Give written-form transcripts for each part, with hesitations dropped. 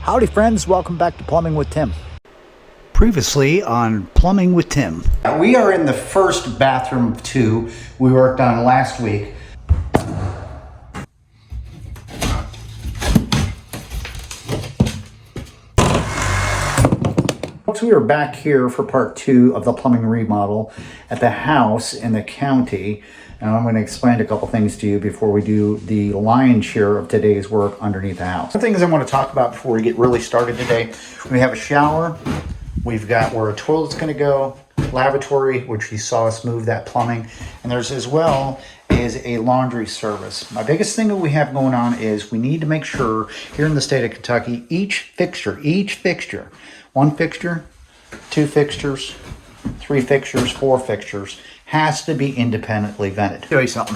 Howdy friends, welcome back to Plumbing with Tim. Previously on Plumbing with Tim. We are in the first bathroom of two we worked on last week. Folks, we are back here for part two of the plumbing remodel at the house in the county. And I'm going to explain a couple things to you before we do the lion's share of today's work underneath the house. The things I want to talk about before we get really started today. We have a shower. We've got where a toilet's going to go, lavatory, which you saw us move that plumbing. And there's as well is a laundry service. My biggest thing that we have going on is we need to make sure here in the state of Kentucky, each fixture, one fixture, two fixtures, three fixtures, four fixtures, has to be independently vented. Show you something.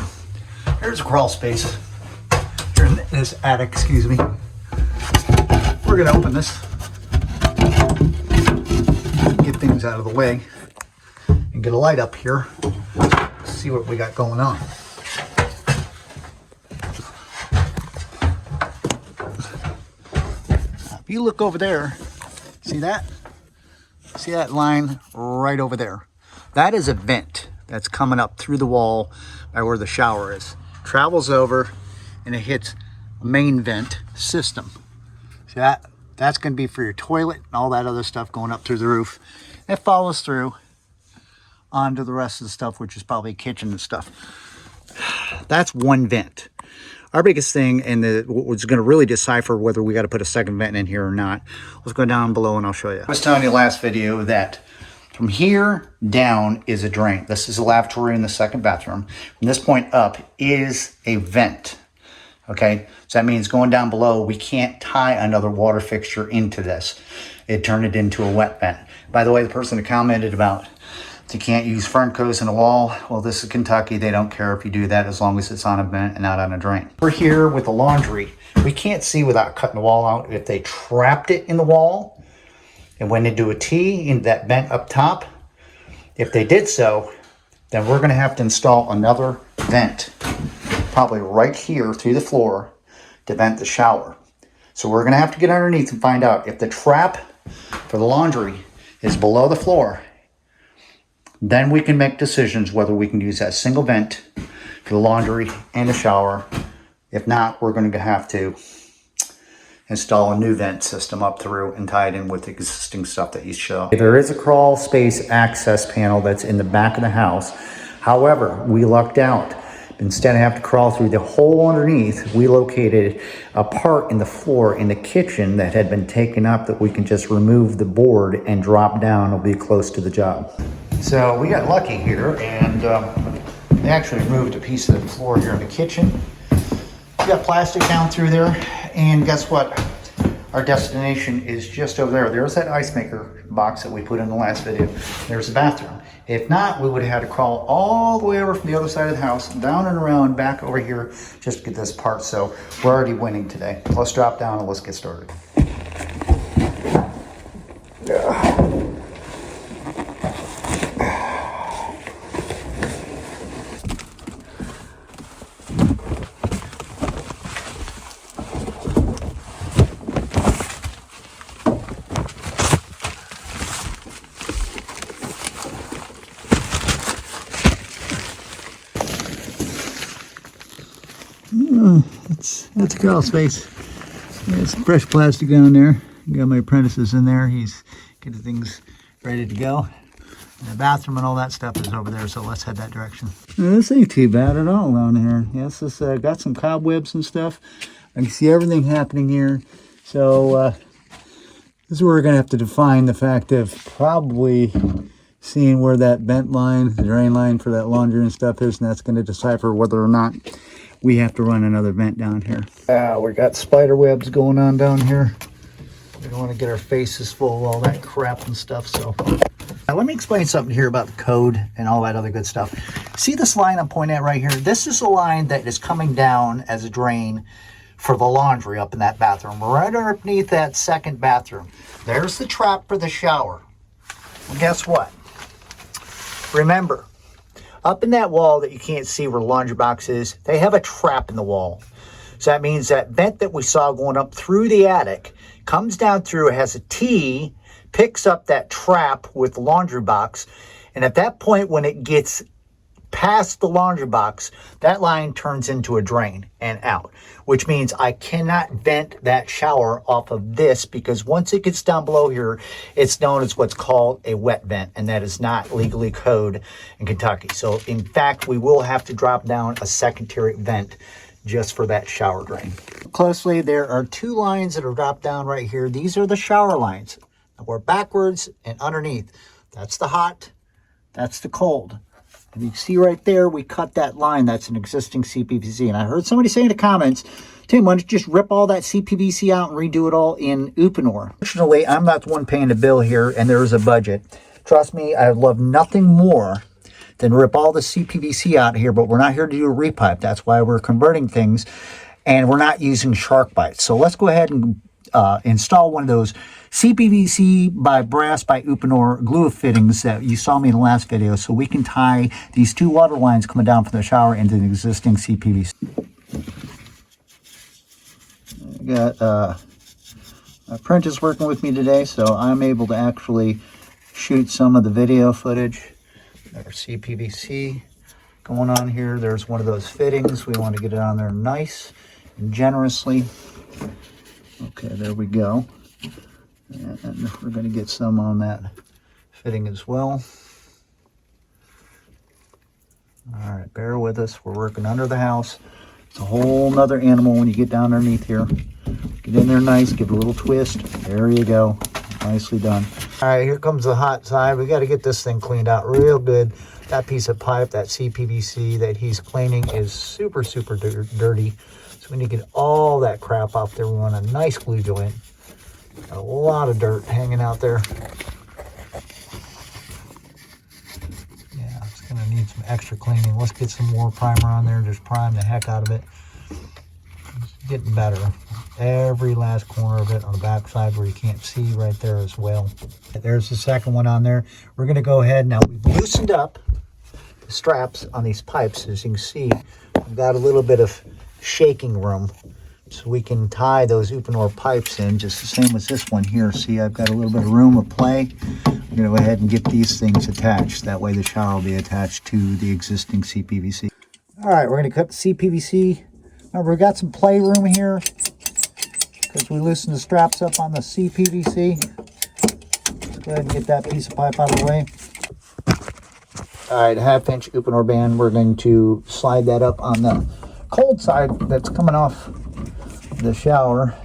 Here's a crawl space. Here in this attic, excuse me. We're gonna open this, get things out of the way, and get a light up here. See what we got going on. If you look over there, see that? See that line right over there? That is a vent that's coming up through the wall by where the shower is. Travels over and it hits a main vent system. See that? That's going to be for your toilet and all that other stuff going up through the roof. It follows through onto the rest of the stuff, which is probably kitchen and stuff. That's one vent. Our biggest thing, and what's going to really decipher whether we got to put a second vent in here or not, let's go down below and I'll show you. I was telling you last video that from here down is a drain. This is a lavatory in the second bathroom. From this point up is a vent. Okay, so that means going down below, we can't tie another water fixture into this. It turned it into a wet vent. By the way, the person that commented about you can't use front coats in a wall. Well, this is Kentucky. They don't care if you do that as long as it's on a vent and not on a drain. We're here with the laundry. We can't see without cutting the wall out if they trapped it in the wall. And when they do a T in that vent up top, if they did so, then we're going to have to install another vent, probably right here through the floor to vent the shower. So we're going to have to get underneath and find out if the trap for the laundry is below the floor. Then we can make decisions whether we can use that single vent for the laundry and the shower. If not, we're going to have to install a new vent system up through and tie it in with the existing stuff that you show. There is a crawl space access panel that's in the back of the house. However, we lucked out. Instead of having to crawl through the hole underneath, we located a part in the floor in the kitchen that had been taken up that we can just remove the board and drop down. It'll be close to the job. So we got lucky here, and they actually removed a piece of the floor here in the kitchen. We got plastic down through there, and guess what? Our destination is just over there. There's that icemaker box that we put in the last video. There's the bathroom. If not, we would have had to crawl all the way over from the other side of the house, down and around, back over here, just to get this part. So we're already winning today. Let's drop down and let's get started. That's a crawl space. There's fresh plastic down there. Got my apprentices in there. He's getting things ready to go. And the bathroom and all that stuff is over there, so let's head that direction. This ain't too bad at all down here. Yes, it's got some cobwebs and stuff. I can see everything happening here. So this is where we're going to have to define the fact of probably seeing where that vent line, the drain line for that laundry and stuff is, and that's going to decipher whether or not we have to run another vent down here. We got spider webs going on down here. We don't want to get our faces full of all that crap and stuff. So now let me explain something here about the code and all that other good stuff. See this line I'm pointing at right here? This is a line that is coming down as a drain for the laundry up in that bathroom, right underneath that second bathroom. There's the trap for the shower. Well, guess what? Remember, up in that wall that you can't see where the laundry box is, they have a trap in the wall. So that means that vent that we saw going up through the attic comes down through, it has a T, picks up that trap with the laundry box, and at that point when it gets past the laundry box, that line turns into a drain and out, which means I cannot vent that shower off of this, because once it gets down below here, it's known as what's called a wet vent, and that is not legally code in Kentucky. So in fact, we will have to drop down a secondary vent just for that shower drain. Closely, there are two lines that are dropped down right here. These are the shower lines. We're backwards and underneath. That's the hot, that's the cold. And you can see right there, we cut that line. That's an existing CPVC. And I heard somebody say in the comments, Tim, why don't you just rip all that CPVC out and redo it all in Uponor? Fortunately, I'm not the one paying the bill here, and there is a budget. Trust me, I would love nothing more than rip all the CPVC out here, but we're not here to do a repipe. That's why we're converting things, and we're not using shark bites. So let's go ahead and install one of those CPVC by Brass by Uponor glue fittings that you saw me in the last video, so we can tie these two water lines coming down from the shower into the existing CPVC. I got my apprentice working with me today, so I'm able to actually shoot some of the video footage. There's CPVC going on here. There's one of those fittings. We want to get it on there nice and generously. Okay, there we go. And we're going to get some on that fitting as well. All right, bear with us. We're working under the house. It's a whole nother animal when you get down underneath here. Get in there nice, give it a little twist. There you go. Nicely done. All right, here comes the hot side. We got to get this thing cleaned out real good. That piece of pipe, that CPVC that he's cleaning is super, super dirty. So we need to get all that crap off there. We want a nice glue joint. Got a lot of dirt hanging out there. Yeah, it's going to need some extra cleaning. Let's get some more primer on there. Just prime the heck out of it. It's getting better. Every last corner of it on the back side where you can't see right there as well. There's the second one on there. We're going to go ahead now. We've loosened up the straps on these pipes. As you can see, we've got a little bit of shaking room, so we can tie those Uponor pipes in just the same as this one here. See, I've got a little bit of room of play. I'm going to go ahead and get these things attached. That way the shower will be attached to the existing CPVC. All right, we're going to cut the CPVC. Remember, we got some play room here because we loosened the straps up on the CPVC. Let's go ahead and get that piece of pipe out of the way. All right, 1/2-inch Uponor band. We're going to slide that up on the cold side that's coming off the shower.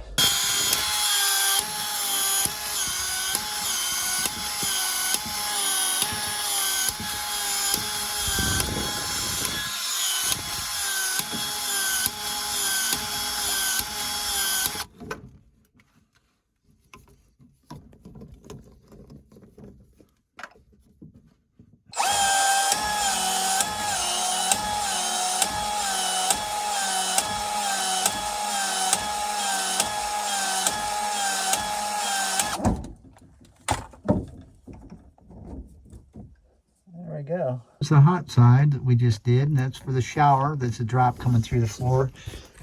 Go. It's the hot side that we just did, and that's for the shower. That's a drop coming through the floor,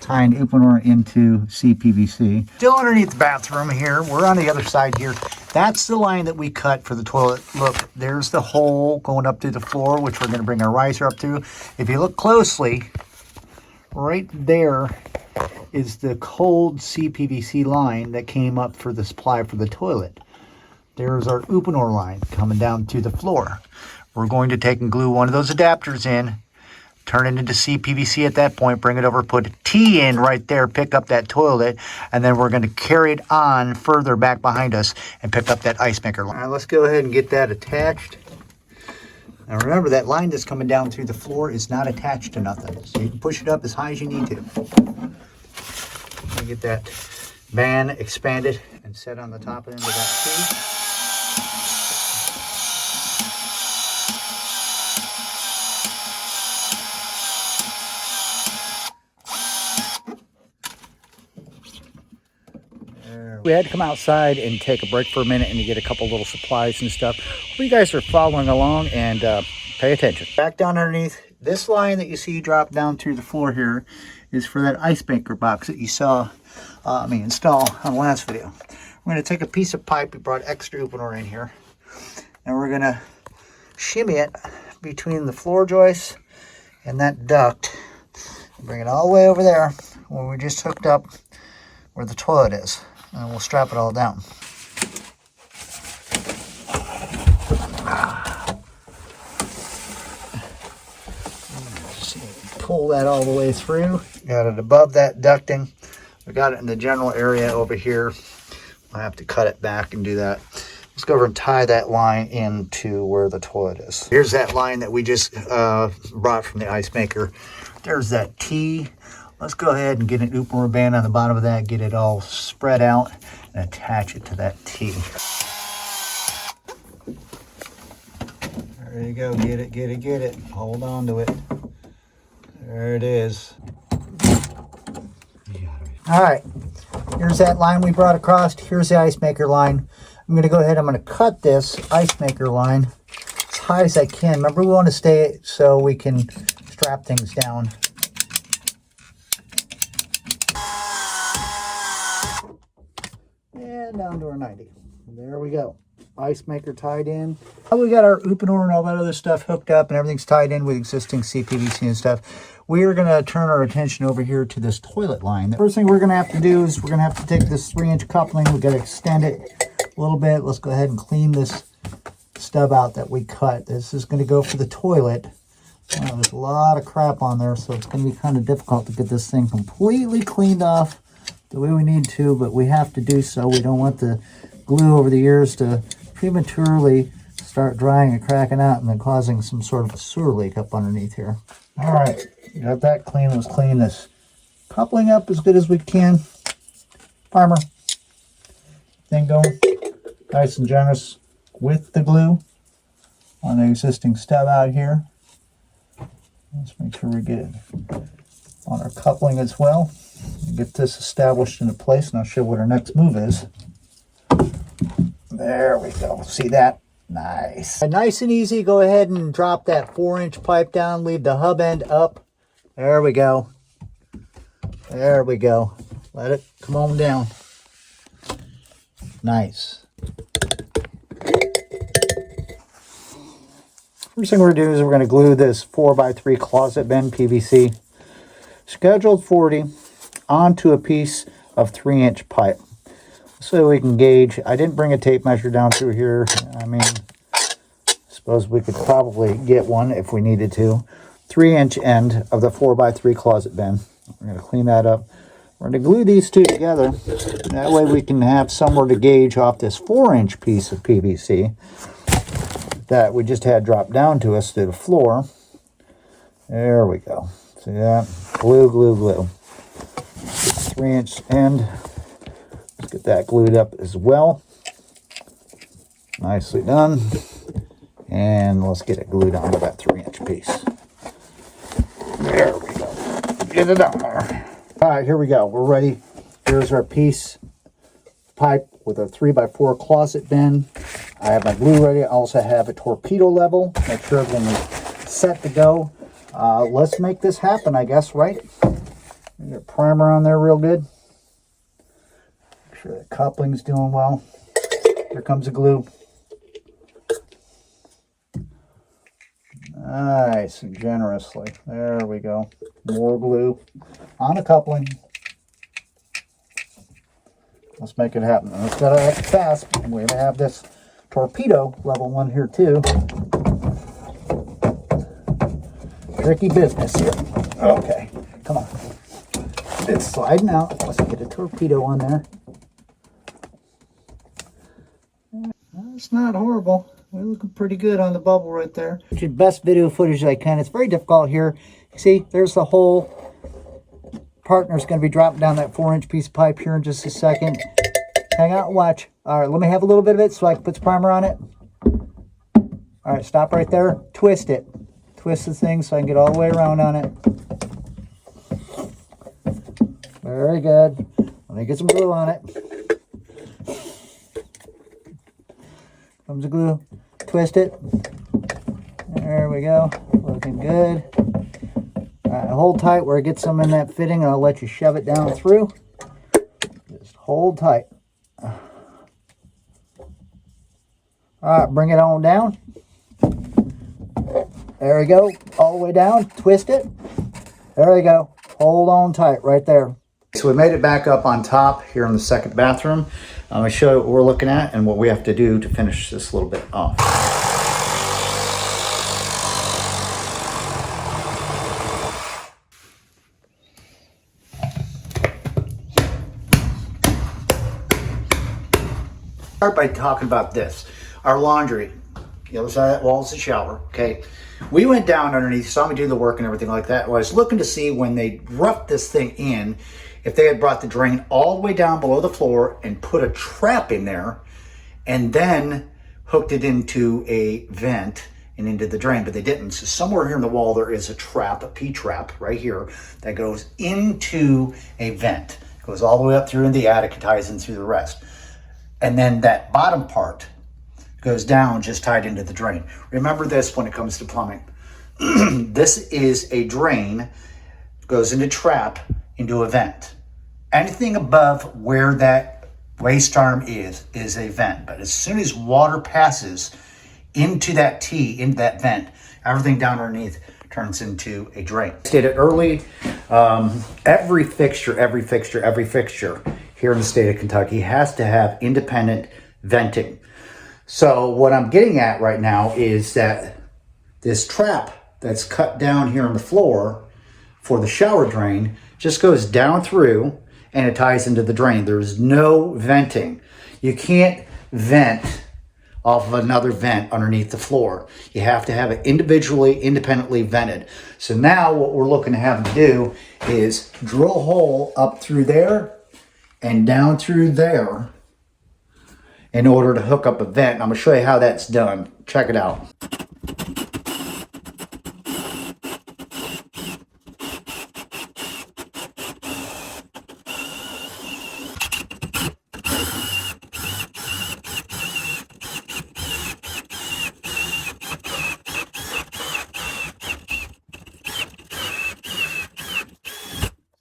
tying Uponor into CPVC. Still underneath the bathroom here. We're on the other side here. That's the line that we cut for the toilet. Look, there's the hole going up through the floor, which we're going to bring our riser up to. If you look closely, right there is the cold CPVC line that came up for the supply for the toilet. There's our Uponor line coming down to the floor. We're going to take and glue one of those adapters in, turn it into CPVC at that point, bring it over, put a T in right there, pick up that toilet, and then we're going to carry it on further back behind us and pick up that ice maker line. All right, let's go ahead and get that attached. Now remember, that line that's coming down through the floor is not attached to nothing, so you can push it up as high as you need to. Get that band expanded and set on the top end of that T. We had to come outside and take a break for a minute and to get a couple little supplies and stuff. Hope you guys are following along and pay attention. Back down underneath, this line that you see drop down through the floor here is for that ice maker box that you saw me install on the last video. We're going to take a piece of pipe. We brought extra opener in here, and we're going to shimmy it between the floor joists and that duct. Bring it all the way over there where we just hooked up where the toilet is, and we'll strap it all down. Pull that all the way through. Got it above that ducting. We got it in the general area over here. I have to cut it back and do that. Let's go over and tie that line into where the toilet is. Here's that line that we just brought from the ice maker. There's that T. Let's go ahead and get an opener band on the bottom of that, get it all spread out, and attach it to that T. There you go. Get it, get it, get it. Hold on to it. There it is. All right, here's that line we brought across. Here's the ice maker line. I'm going to go ahead, I'm going to cut this ice maker line as high as I can. Remember, we want to stay so we can strap things down. And down to our 90. There we go. Ice maker tied in. We got our opener and all that other stuff hooked up and everything's tied in with existing CPVC and stuff. We are going to turn our attention over here to this toilet line. The first thing we're going to have to do is we're going to have to take this 3-inch coupling. We've got to extend it a little bit. Let's go ahead and clean this stub out that we cut. This is going to go for the toilet. There's a lot of crap on there, so it's going to be kind of difficult to get this thing completely cleaned off the way we need to, but we have to do so. We don't want the glue over the ears to prematurely start drying and cracking out and then causing some sort of a sewer leak up underneath here. All right, got that clean. Let's clean this coupling up as good as we can. Primer. Thing going nice and generous with the glue on the existing stub out here. Let's make sure we get it on our coupling as well. Get this established into place, and I'll show what our next move is. There we go. See that? Nice. Nice and easy. Go ahead and drop that 4-inch pipe down. Leave the hub end up. There we go. There we go. Let it come on down. Nice. First thing we're going to do is we're going to glue this 4x3 closet bend PVC scheduled 40 onto a piece of 3-inch pipe so we can gauge. I didn't bring a tape measure down through here. I mean, I suppose we could probably get one if we needed to. 3-inch end of the 4x3 closet bend. We're going to clean that up. We're going to glue these two together. That way we can have somewhere to gauge off this 4-inch piece of PVC that we just had dropped down to us to the floor. There we go. See that? Glue, glue, glue. 3-inch end. Let's get that glued up as well. Nicely done. And let's get it glued onto that 3-inch piece. There we go. Get it on there. All right, here we go. We're ready. Here's our piece pipe with a 3x4 closet bend. I have my glue ready. I also have a torpedo level. Make sure everything is set to go. Let's make this happen, I guess, right? Get a primer on there real good. Make sure the coupling's doing well. Here comes the glue. Nice and generously. There we go. More glue on the coupling. Let's make it happen. And it's got to act fast. We're going to have this torpedo level one here too. Tricky business here. Okay, come on. It's sliding out. Let's get a torpedo on there. That's not horrible. We're looking pretty good on the bubble right there. Best video footage I can. It's very difficult here. See, there's the hole. Partner's going to be dropping down that 4-inch piece of pipe here in just a second. Hang out and watch. All right, let me have a little bit of it so I can put the primer on it. All right, stop right there. Twist it. Twist the thing so I can get all the way around on it. Very good. Let me get some glue on it. Comes the glue. Twist it. There we go. Looking good. All right, hold tight where it gets some in that fitting, and I'll let you shove it down through. Just hold tight. All right, bring it on down. There we go, all the way down, twist it. There we go, hold on tight right there. So we made it back up on top here in the second bathroom. I'm gonna show you what we're looking at and what we have to do to finish this a little bit off. Start by talking about this. Our laundry, the other side of that wall is the shower, okay? We went down underneath, saw me do the work and everything like that. Well, I was looking to see when they roughed this thing in, if they had brought the drain all the way down below the floor and put a trap in there and then hooked it into a vent and into the drain, but they didn't. So somewhere here in the wall, there is a trap, a P-trap right here that goes into a vent. It goes all the way up through in the attic and ties in through the rest. And then that bottom part goes down, just tied into the drain. Remember this when it comes to plumbing. This is a drain, goes into trap, into a vent. Anything above where that waste arm is a vent. But as soon as water passes into that T, into that vent, everything down underneath turns into a drain. I stated early, every fixture here in the state of Kentucky has to have independent venting. So what I'm getting at right now is that this trap that's cut down here on the floor for the shower drain just goes down through and it ties into the drain. There's no venting. You can't vent off of another vent underneath the floor. You have to have it individually, independently vented. So now what we're looking to have to do is drill a hole up through there and down through there in order to hook up a vent. I'm gonna show you how that's done. Check it out.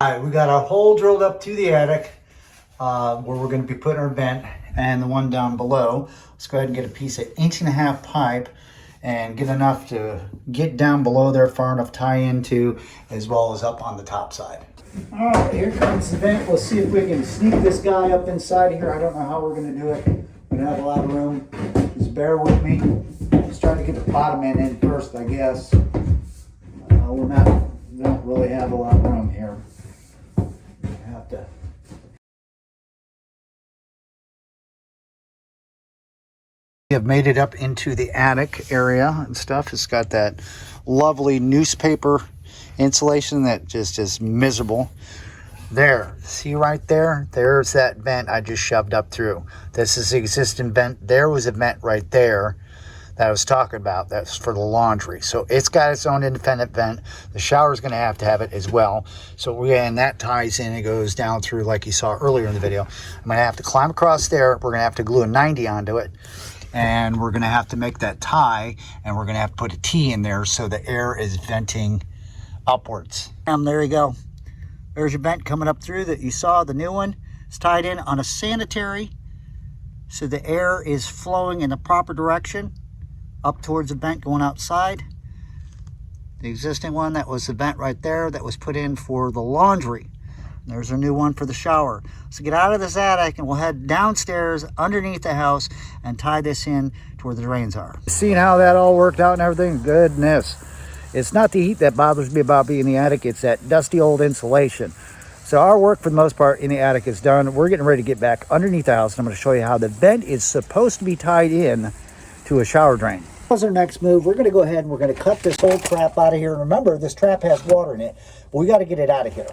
All right, we got our hole drilled up to the attic where we're going to be putting our vent, and the one down below. Let's go ahead and get a piece of 1.5-inch pipe and get enough to get down below there, far enough tie into, as well as up on the top side. All right, here comes the vent. Let's see if we can sneak this guy up inside here. I don't know how we're going to do it. We don't have a lot of room. Just bear with me. Let's try to get the bottom end in first, I guess. We don't really have a lot of room here. We have made it up into the attic area and stuff. It's got that lovely newspaper insulation that just is miserable. There, see right there? There's that vent I just shoved up through. This is the existing vent. There was a vent right there that I was talking about. That's for the laundry. So it's got its own independent vent. The shower is going to have it as well. So and that ties in and goes down through like you saw earlier in the video. I'm going to have to climb across there. We're going to have to glue a 90 onto it. And we're going to have to make that tie, and we're going to have to put a T in there so the air is venting upwards. There you go. There's your vent coming up through that you saw. The new one is tied in on a sanitary, so the air is flowing in the proper direction up towards the vent going outside. The existing one, that was the vent right there that was put in for the laundry. There's a new one for the shower. So get out of this attic and we'll head downstairs underneath the house and tie this in to where the drains are. Seeing how that all worked out and everything? Goodness. It's not the heat that bothers me about being in the attic. It's that dusty old insulation. So our work for the most part in the attic is done. We're getting ready to get back underneath the house, and I'm going to show you how the vent is supposed to be tied in to a shower drain. What's our next move? We're going to go ahead and we're going to cut this whole trap out of here. Remember, this trap has water in it. We got to get it out of here.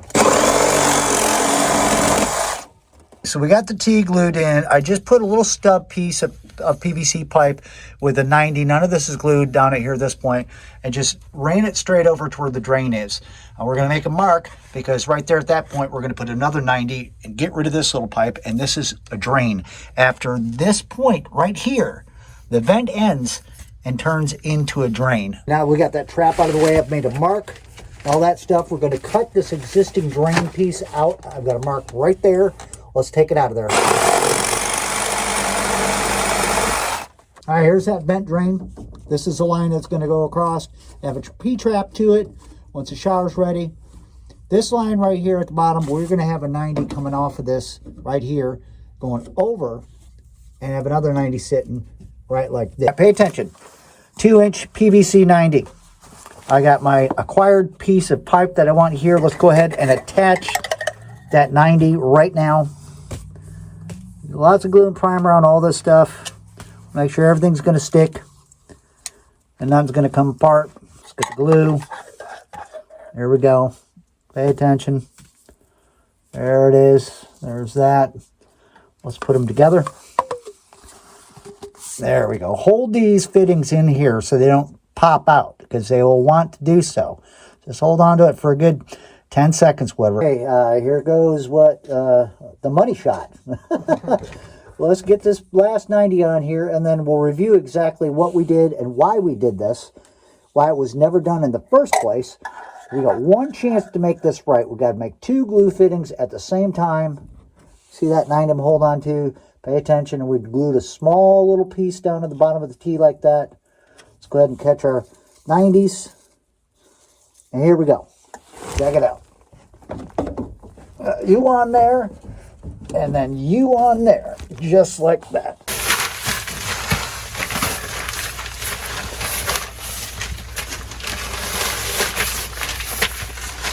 So we got the T glued in. I just put a little stub piece of PVC pipe with a 90. None of this is glued down at here at this point. And just ran it straight over to where the drain is. And we're going to make a mark because right there at that point, we're going to put another 90 and get rid of this little pipe. And this is a drain. After this point right here, the vent ends and turns into a drain. Now we got that trap out of the way. I've made a mark all that stuff. We're going to cut this existing drain piece out. I've got a mark right there. Let's take it out of there. All right, here's that vent drain. This is the line that's going to go across. I have a P-trap to it once the shower's ready. This line right here at the bottom, we're going to have a 90 coming off of this right here, going over, and have another 90 sitting right like this. Pay attention. 2-inch PVC 90. I got my acquired piece of pipe that I want here. Let's go ahead and attach that 90 right now. Lots of glue and primer on all this stuff. Make sure everything's going to stick and nothing's going to come apart. Let's get the glue. There we go. Pay attention. There it is. There's that. Let's put them together. There we go. Hold these fittings in here so they don't pop out, because they will want to do so. Just hold on to it for a good 10 seconds, whatever. Okay, here goes what the money shot. Let's get this last 90 on here, and then we'll review exactly what we did and why we did this, why it was never done in the first place. We got one chance to make this right. We got to make 2 glue fittings at the same time. See that 90 I'm hold on to? Pay attention, and we glued a small little piece down at the bottom of the T like that. Let's go ahead and catch our 90s. And here we go. Check it out. You on there, and then you on there, just like that.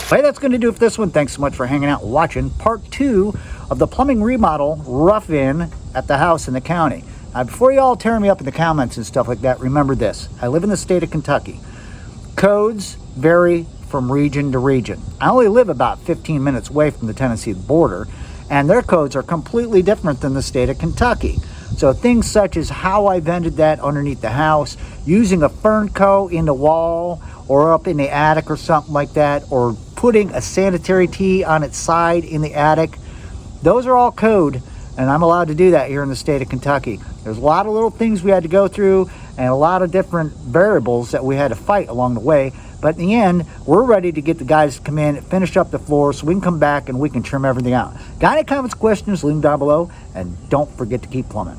Hey, that's going to do it for this one. Thanks so much for hanging out and watching part 2 of the plumbing remodel rough-in at the house in the county. Now, before you all tear me up in the comments and stuff like that, remember this. I live in the state of Kentucky. Codes vary from region to region. I only live about 15 minutes away from the Tennessee border, and their codes are completely different than the state of Kentucky. So things such as how I vented that underneath the house, using a fern coat in the wall or up in the attic or something like that, or putting a sanitary tee on its side in the attic, those are all code, and I'm allowed to do that here in the state of Kentucky. There's a lot of little things we had to go through and a lot of different variables that we had to fight along the way. But in the end, we're ready to get the guys to come in, finish up the floor so we can come back and we can trim everything out. Got any comments, questions, leave them down below, and don't forget to keep plumbing.